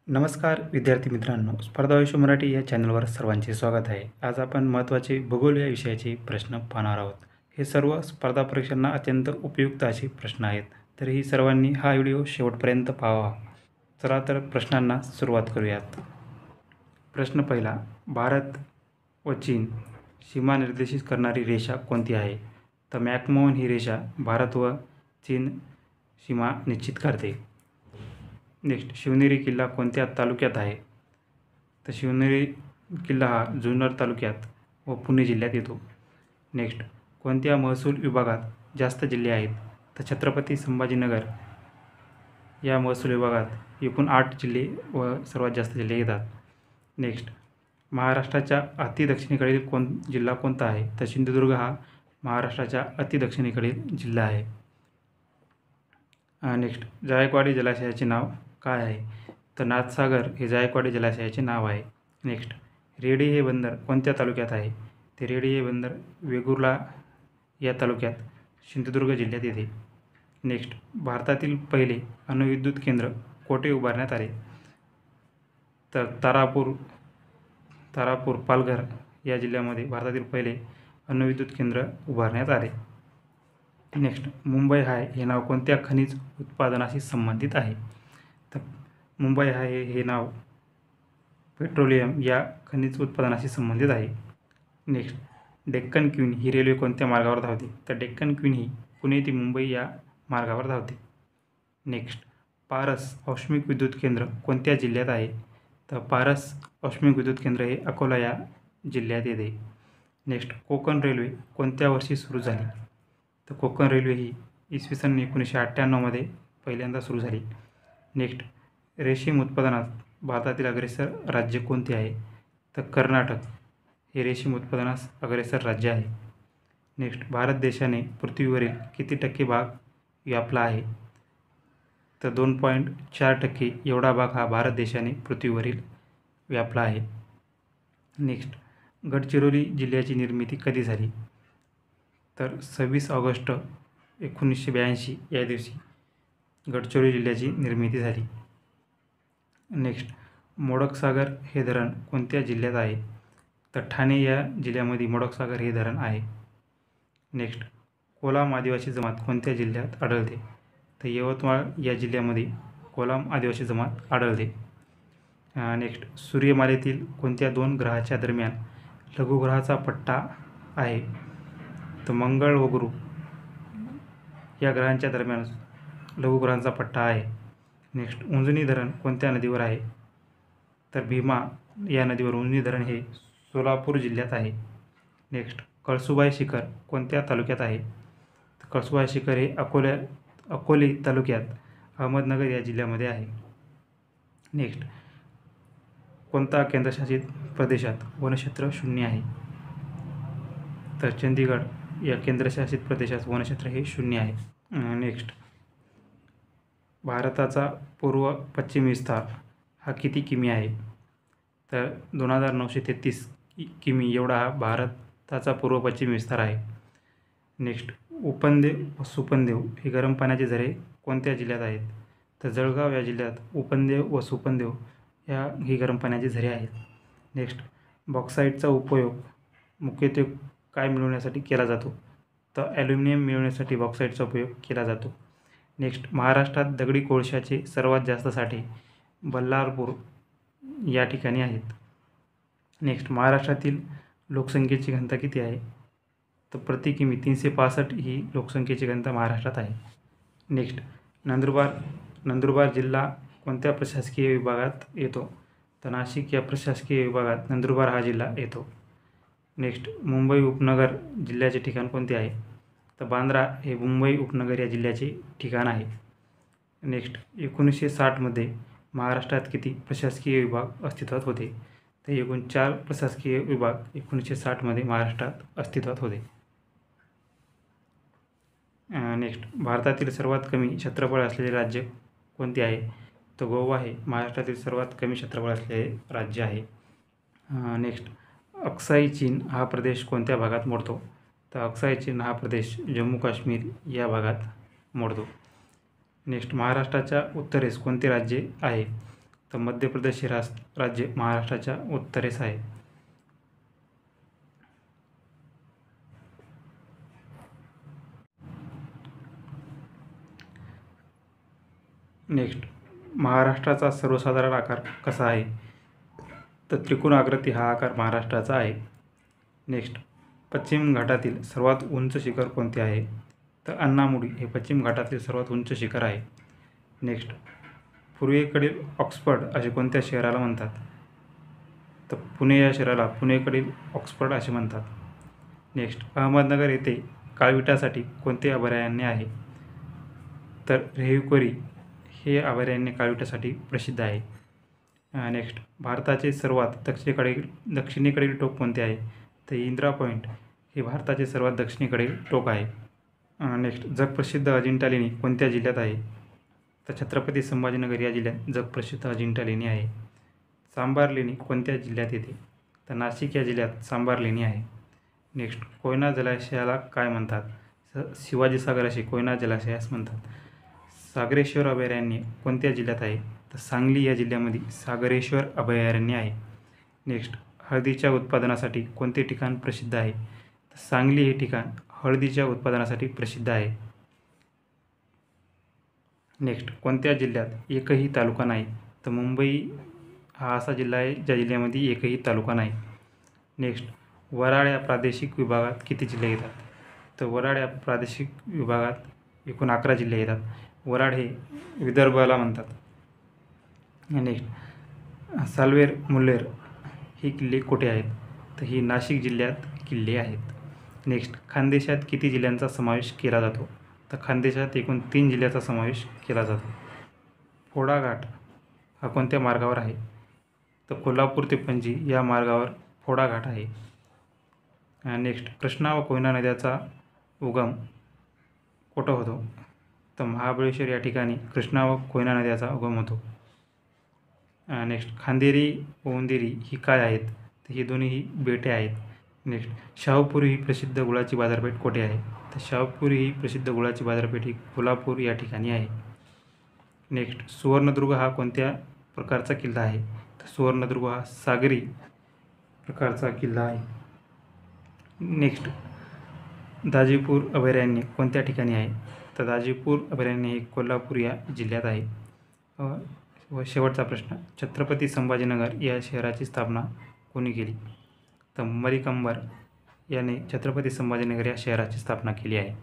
नमस्कार विद्यार्थी मित्रांनो, स्पर्धा आयुष्य मराठी या चॅनलवर सर्वांचे स्वागत आहे. आज आपण महत्त्वाचे भूगोल या विषयाचे प्रश्न पाहणार आहोत. हे सर्व स्पर्धा परीक्षांना अत्यंत उपयुक्त असे प्रश्न आहेत. तरीही सर्वांनी हा व्हिडिओ शेवटपर्यंत पाहावा. चला तर प्रश्नांना सुरुवात करूयात. प्रश्न पहिला, भारत व चीन सीमा निर्देशित करणारी रेषा कोणती आहे? तर मॅकमोहन ही रेषा भारत व चीन सीमा निश्चित करते. नेक्स्ट, शिवनेरी किल्ला कोणत्या तालुक्यात आहे? तर शिवनेरी किल्ला हा जुन्नर तालुक्यात व पुणे जिल्ह्यात येतो. नेक्स्ट, कोणत्या महसूल विभागात जास्त जिल्हे आहेत? तर छत्रपती संभाजीनगर या महसूल विभागात एकूण 8 जिल्हे व सर्वात जास्त जिल्हे येतात. नेक्स्ट, महाराष्ट्राच्या अतिदक्षिणेकडील जिल्हा कोणता आहे? तर सिंधुदुर्ग हा महाराष्ट्राच्या अतिदक्षिणेकडील जिल्हा आहे. नेक्स्ट, जायकवाडी जलाशयाचे नाव काय आहे? तर नाथसागर हे जायकवाडी जलाशयाचे नाव आहे. नेक्स्ट, रेडी हे बंदर कोणत्या तालुक्यात आहे? ते रेडी हे बंदर वेंगुर्ला या तालुक्यात सिंधुदुर्ग जिल्ह्यात येते. नेक्स्ट, भारतातील पहिले अणुविद्युत केंद्र कोठे उभारण्यात आले? तर तारापूर पालघर या जिल्ह्यामध्ये भारतातील पहिले अणुविद्युत केंद्र उभारण्यात आले. नेक्स्ट, मुंबई हाय हे नाव कोणत्या खनिज उत्पादनाशी संबंधित आहे? तर मुंबई हाय हे नाव पेट्रोलियम या खनिज उत्पादनाशी संबंधित आहे. नेक्स्ट, डेक्कन क्वीन ही रेल्वे कोणत्या मार्गावर धावते? तर डेक्कन क्वीन ही पुणे ते मुंबई या मार्गावर धावते. नेक्स्ट, पारस औष्णिक विद्युत केंद्र कोणत्या जिल्ह्यात आहे? तर पारस औष्णिक विद्युत केंद्र हे अकोला या जिल्ह्यात येते. नेक्स्ट, कोकण रेल्वे कोणत्या वर्षी सुरू झाली? तर कोकण रेल्वे ही इसवी सन 1998मध्ये पहिल्यांदा सुरू झाली. नेक्स्ट, रेशीम उत्पादनात भारतातील अग्रेसर राज्य कोणते आहे? तर कर्नाटक हे रेशीम उत्पादनास अग्रेसर राज्य आहे. नेक्स्ट, भारत देशाने पृथ्वीवरील किती टक्के भाग व्यापला आहे? तर 2.4% एवढा भाग हा भारत देशाने पृथ्वीवरील व्यापला आहे. नेक्स्ट, गडचिरोली जिल्ह्याची निर्मिती कधी झाली? तर 26 ऑगस्ट 1982 या दिवशी गडचिरोली जिल्ह्याची निर्मिती झाली. नेक्स्ट, मोडकसागर हे धरण कोणत्या जिल्ह्यात आहे? तर ठाणे या जिल्ह्यामध्ये मोडकसागर हे धरण आहे. नेक्स्ट, कोलाम आदिवासी जमात कोणत्या जिल्ह्यात आढळते? तर यवतमाळ या जिल्ह्यामध्ये कोलाम आदिवासी जमात आढळते. नेक्स्ट, सूर्यमालेतील कोणत्या 2 ग्रहाच्या दरम्यान लघुग्रहाचा पट्टा आहे? तर मंगळ व गुरु या ग्रहांच्या दरम्यान लघुग्रहांचा पट्टा आहे. नेक्स्ट, उंजनी धरण कोणत्या नदीवर आहे? तर भीमा या नदीवर उंजनी धरण हे सोलापूर जिल्ह्यात आहे. नेक्स्ट, कळसुबाई शिखर कोणत्या तालुक्यात आहे? तर कळसुबाई शिखर हे अकोले तालुक्यात अहमदनगर या जिल्ह्यामध्ये आहे. नेक्स्ट, कोणता केंद्रशासित प्रदेशात वनक्षेत्र 0 आहे? तर चंदीगड या केंद्रशासित प्रदेशात वनक्षेत्र हे 0 आहे. नेक्स्ट, भारताचा पूर्व पश्चिम विस्तार हा किती किमी आहे? तर 2933 किमी एवढा हा भारताचा पूर्व पश्चिम विस्तार आहे. नेक्स्ट, उपनदेव व सुपनदेव हे गरम पाण्याचे झरे कोणत्या जिल्ह्यात आहेत? तर जळगाव या जिल्ह्यात उपनदेव व सुपनदेव ही गरम पाण्याची झरे आहेत. नेक्स्ट, बॉक्साईटचा उपयोग मुख्यत्वे काय मिळवण्यासाठी केला जातो? तर ॲल्युमिनियम मिळवण्यासाठी बॉक्साईटचा उपयोग केला जातो. नेक्स्ट, महाराष्ट्रात दगडी कोळशाचे सर्वात जास्त साठे बल्लारपूर या ठिकाणी आहेत. नेक्स्ट, महाराष्ट्रातील लोकसंख्येची घनता किती आहे? तर प्रति किमी 365 ही लोकसंख्येची घनता महाराष्ट्रात आहे. नेक्स्ट, नंदुरबार जिल्हा कोणत्या प्रशासकीय विभागात येतो? तर नाशिक या प्रशासकीय विभागात नंदुरबार हा जिल्हा येतो. नेक्स्ट, मुंबई उपनगर जिल्ह्याचे ठिकाण कोणते आहे? तर बांद्रा हे मुंबई उपनगर या जिल्ह्याचे ठिकाण आहे. नेक्स्ट, 1960मध्ये महाराष्ट्रात किती प्रशासकीय विभाग अस्तित्वात होते? तर एकूण 4 प्रशासकीय विभाग 1960मध्ये महाराष्ट्रात अस्तित्वात होते. नेक्स्ट, भारतातील सर्वात कमी क्षेत्रफळ असलेले राज्य कोणते आहे? तर गोवा हे महाराष्ट्रातील सर्वात कमी क्षेत्रफळ असलेले राज्य आहे. नेक्स्ट, अक्साई चीन हा प्रदेश कोणत्या भागात मोडतो? तर अक्साई चीन हा प्रदेश जम्मू काश्मीर या भागात मोडतो. नेक्स्ट, महाराष्ट्राच्या उत्तरेस कोणते राज्य आहे? तर मध्य प्रदेश हे राज्य महाराष्ट्राच्या उत्तरेस आहे. नेक्स्ट, महाराष्ट्राचा सर्वसाधारण आकार कसा आहे? तर त्रिकोणाकृती हा आकार महाराष्ट्राचा आहे. नेक्स्ट, पश्चिम घाटातील सर्वात उंच शिखर कोणते आहे? तर अन्नामुडी हे पश्चिम घाटातील सर्वात उंच शिखर आहे. नेक्स्ट, पूर्वेकडील ऑक्सफर्ड असे कोणत्या शहराला म्हणतात? तर पुणे या शहराला पुणेकडील ऑक्सफर्ड असे म्हणतात. नेक्स्ट, अहमदनगर येथे काळविटासाठी कोणते अभयारण्य आहे? तर रेव्हिक्वरी हे अभयारण्य काळविटासाठी प्रसिद्ध आहे. नेक्स्ट, भारताचे सर्वात दक्षिणेकडील टोक कोणते आहे? तर इंदिरा पॉईंट हे भारताचे सर्वात दक्षिणेकडील टोक आहे. नेक्स्ट, जगप्रसिद्ध अजिंठा लेणी कोणत्या जिल्ह्यात आहे? तर छत्रपती संभाजीनगर या जिल्ह्यात जगप्रसिद्ध अजिंठा लेणी आहे. सांबार लेणी कोणत्या जिल्ह्यात येते? तर नाशिक या जिल्ह्यात सांबार लेणी आहे. नेक्स्ट, कोयना जलाशयाला काय म्हणतात? शिवाजी सागर असे कोयना जलाशयास म्हणतात. सागरेश्वर अभयारण्य कोणत्या जिल्ह्यात आहे? तर सांगली या जिल्ह्यामध्ये सागरेश्वर अभयारण्य आहे. नेक्स्ट, हळदीच्या उत्पादनासाठी कोणते ठिकाण प्रसिद्ध आहे? तर सांगली हे ठिकाण हळदीच्या उत्पादनासाठी प्रसिद्ध आहे. नेक्स्ट, कोणत्या जिल्ह्यात एकही तालुका नाही? तर मुंबई हा असा जिल्हा आहे ज्या जिल्ह्यामध्ये एकही तालुका नाही. नेक्स्ट, वराड या प्रादेशिक विभागात किती जिल्हे येतात? तर वराड या प्रादेशिक विभागात एकूण 11 जिल्हे येतात. वराड हे विदर्भाला म्हणतात. नेक्स्ट, सालवेर मुल्लेर ही किल्ले कुठे आहेत? तर ही नाशिक जिल्ह्यात किल्ले आहेत. नेक्स्ट, खानदेशात किती जिल्ह्यांचा समावेश केला जातो? तर खानदेशात एकूण 3 जिल्ह्याचा समावेश केला जातो. फोडा घाट हा कोणत्या मार्गावर आहे? तर कोल्हापूर ते पणजी या मार्गावर फोडा घाट आहे. नेक्स्ट, कृष्णा व कोयना नद्याचा उगम कुठं होतो? तर महाबळेश्वर या ठिकाणी कृष्णा व कोयना नद्याचा उगम होतो. नेक्स्ट, खांदेरी व उंदेरी ही काय आहेत? तर ही दोन्ही बेटे आहेत. नेक्स्ट, शाहूपुरी ही प्रसिद्ध गुळाची बाजारपेठ कुठे आहे? तर शाहूपुरी ही प्रसिद्ध गुळाची बाजारपेठ ही कोल्हापूर या ठिकाणी आहे. नेक्स्ट, सुवर्णदुर्ग हा कोणत्या प्रकारचा किल्ला आहे? तर सुवर्णदुर्ग हा सागरी प्रकारचा किल्ला आहे. नेक्स्ट, दाजीपूर अभयारण्य कोणत्या ठिकाणी आहे? तर दाजीपूर अभयारण्य हे कोल्हापूर या जिल्ह्यात आहे. व शेवटचा प्रश्न, छत्रपती संभाजीनगर या शहराची स्थापना कोणी केली? तर मलिक अंबर याने छत्रपती संभाजीनगर या शहराची स्थापना केली आहे.